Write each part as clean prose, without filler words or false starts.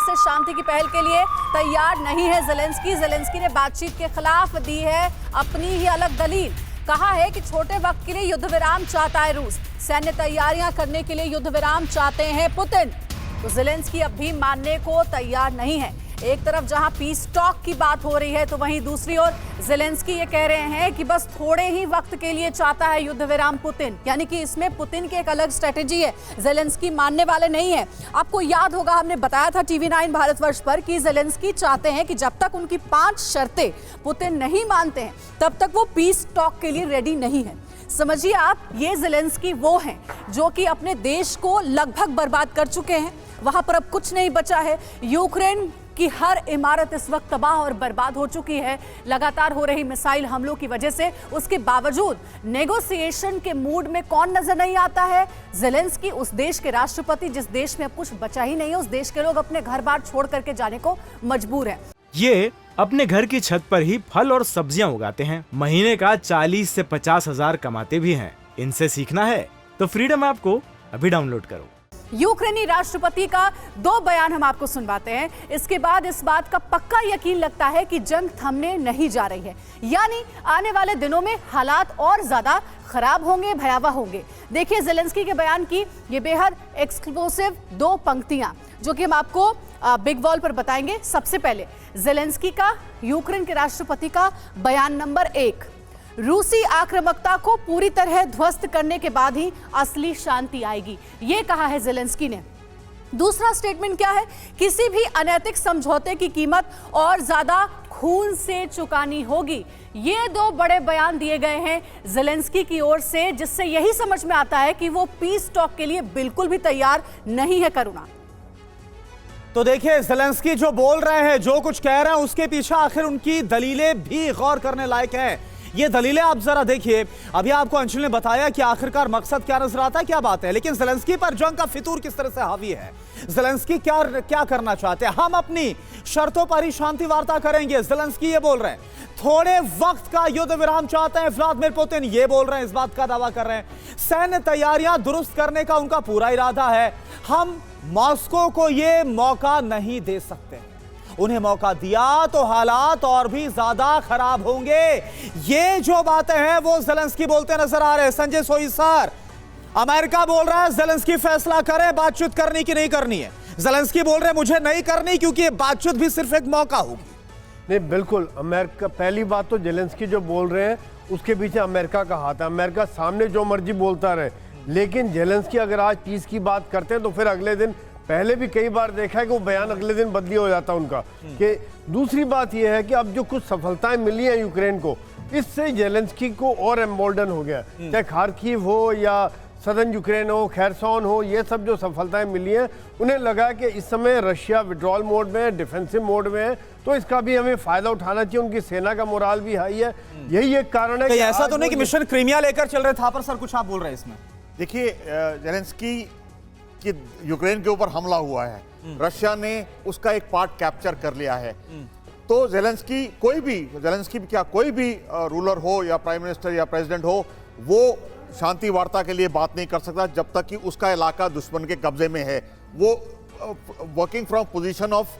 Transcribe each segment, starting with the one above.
से शांति की पहल के लिए तैयार नहीं है ज़ेलेंस्की। ज़ेलेंस्की ने बातचीत के खिलाफ दी है अपनी ही अलग दलील। कहा है कि छोटे वक्त के लिए युद्ध विराम चाहता है रूस, सैन्य तैयारियां करने के लिए युद्ध विराम चाहते हैं पुतिन। तो ज़ेलेंस्की अब भी मानने को तैयार नहीं है। एक तरफ जहां पीस टॉक की बात हो रही है तो वहीं दूसरी ओर ज़ेलेंस्की ये कह रहे हैं कि बस थोड़े ही वक्त के लिए चाहता है युद्ध विराम पुतिन। यानी कि इसमें पुतिन की एक अलग स्ट्रेटेजी है, ज़ेलेंस्की मानने वाले नहीं है। आपको याद होगा हमने बताया था TV9 भारतवर्ष पर कि ज़ेलेंस्की चाहते हैं कि जब तक उनकी 5 शर्तें पुतिन नहीं मानते हैं तब तक वो पीस टॉक के लिए रेडी नहीं है। समझिए आप, ये ज़ेलेंस्की वो हैं जो कि अपने देश को लगभग बर्बाद कर चुके हैं। वहां पर अब कुछ नहीं बचा है। यूक्रेन की हर इमारत इस वक्त तबाह और बर्बाद हो चुकी है लगातार हो रही मिसाइल हमलों की वजह से। उसके बावजूद नेगोशिएशन के मूड में कौन नजर नहीं आता है? ज़ेलेंस्की, उस देश के राष्ट्रपति जिस देश में अब कुछ बचा ही नहीं है। उस देश के लोग अपने घर बार छोड़ करके जाने को मजबूर है। ये अपने घर की छत पर ही फल और सब्जियां उगाते हैं। महीने का 40 से 50 हजार कमाते भी हैं। इनसे सीखना है तो फ्रीडम ऐप को अभी डाउनलोड करो। यूक्रेनी राष्ट्रपति का 2 बयान हम आपको सुनवाते हैं। इसके बाद इस बात का पक्का यकीन लगता है कि जंग थमने नहीं जा रही है, यानी आने वाले दिनों में हालात और ज्यादा खराब होंगे, भयावह होंगे। देखिए ज़ेलेंस्की के बयान की ये बेहद एक्सक्लूसिव 2 पंक्तियां जो कि हम आपको बिग वॉल पर बताएंगे। सबसे पहले ज़ेलेंस्की का, यूक्रेन के राष्ट्रपति का बयान नंबर 1, रूसी आक्रामकता को पूरी तरह ध्वस्त करने के बाद ही असली शांति आएगी, ये कहा है ज़ेलेंस्की ने। दूसरा स्टेटमेंट क्या है? किसी भी अनैतिक समझौते की कीमत और ज्यादा खून से चुकानी होगी। ये 2 बड़े बयान दिए गए हैं ज़ेलेंस्की की ओर से, जिससे यही समझ में आता है कि वो पीस टॉक के लिए बिल्कुल भी तैयार नहीं है। करुणा, तो देखिए ज़ेलेंस्की जो बोल रहे हैं, जो कुछ कह रहे हैं, उसके पीछे आखिर उनकी दलीलें भी गौर करने लायक हैं। ये दलीलें आप जरा देखिए। अभी आपको अंशुल ने बताया कि आखिरकार मकसद क्या नजर आता है, क्या बात है, लेकिन ज़ेलेंस्की पर जंग का फितूर किस तरह से हावी है। ज़ेलेंस्की क्या करना चाहते हैं? हम अपनी शर्तों पर ही शांति वार्ता करेंगे, ज़ेलेंस्की ये बोल रहे हैं। थोड़े वक्त का युद्ध विराम चाहते हैं व्लादिमीर पुतिन, ये बोल रहे हैं, इस बात का दावा कर रहे हैं। सैन्य तैयारियां दुरुस्त करने का उनका पूरा इरादा है। हम मॉस्को को ये मौका नहीं दे सकते, उन्हें मौका दिया तो हालात और भी ज्यादा खराब होंगे। ये जो बातें हैं वो ज़ेलेंस्की बोलते नजर आ रहे हैं। संजय सोई सर, अमेरिका बोल रहा है ज़ेलेंस्की फैसला करें बातचीत करनी कि नहीं करनी है। ज़ेलेंस्की बोल रहे हैं मुझे नहीं करनी क्योंकि ये बातचीत भी सिर्फ एक मौका होगी। नहीं, बिल्कुल अमेरिका, पहली बात तो ज़ेलेंस्की जो बोल रहे हैं उसके पीछे अमेरिका का हाथ है। अमेरिका सामने जो मर्जी बोलता रहे, लेकिन ज़ेलेंस्की अगर आज पीस की बात करते हैं तो फिर अगले दिन, पहले भी कई बार देखा है कि वो बयान अगले दिन बदली हो जाता उनका। कि दूसरी बात यह है कि अब जो कुछ सफलताएं मिली हैं यूक्रेन को, इससे ज़ेलेंस्की को और एम्बोल्डन हो गया। चाहे खार्किव हो या सदर्न यूक्रेन हो, खैरसोन हो, ये सब जो सफलताएं मिली हैं, उन्हें लगा कि इस समय रशिया विड्रॉल मोड में है, डिफेंसिव मोड में है, तो इसका भी हमें फायदा उठाना चाहिए। उनकी सेना का मोराल भी हाई है। यही एक कारण है कि ऐसा तो नहीं कि मिशन क्रीमिया लेकर चल रहे। थापर सर कुछ आप बोल रहे हैं इसमें? देखिए, ज़ेलेंस्की कि यूक्रेन के ऊपर हमला हुआ है, रशिया ने उसका एक पार्ट कैप्चर कर लिया है। तो ज़ेलेंस्की कोई भी रूलर हो या प्राइम मिनिस्टर या प्रेसिडेंट हो, वो शांति वार्ता के लिए बात नहीं कर सकता जब तक कि उसका इलाका दुश्मन के कब्जे में है। वो वर्किंग फ्रॉम पोजीशन ऑफ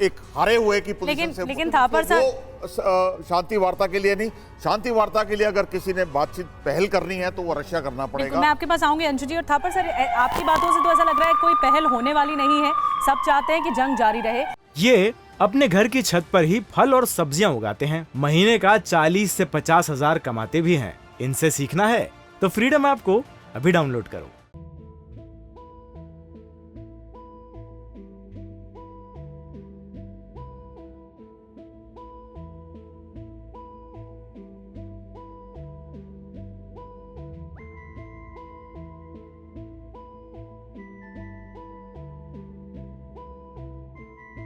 एक हारे हुए की पोजीशन से, लेकिन थापर सर, शांति वार्ता के लिए नहीं, शांति वार्ता के लिए अगर किसी ने बातचीत पहल करनी है तो वो रशिया करना पड़ेगा। मैं आपके पास आऊंगी अंशु जी। और थापर सर, आपकी बातों से तो ऐसा लग रहा है कोई पहल होने वाली नहीं है, सब चाहते हैं कि जंग जारी रहे। ये अपने घर की छत पर ही फल और सब्जियां उगाते हैं। महीने का 40 से 50 हजार कमाते भी हैं। इनसे सीखना है तो फ्रीडम ऐप को अभी डाउनलोड करो।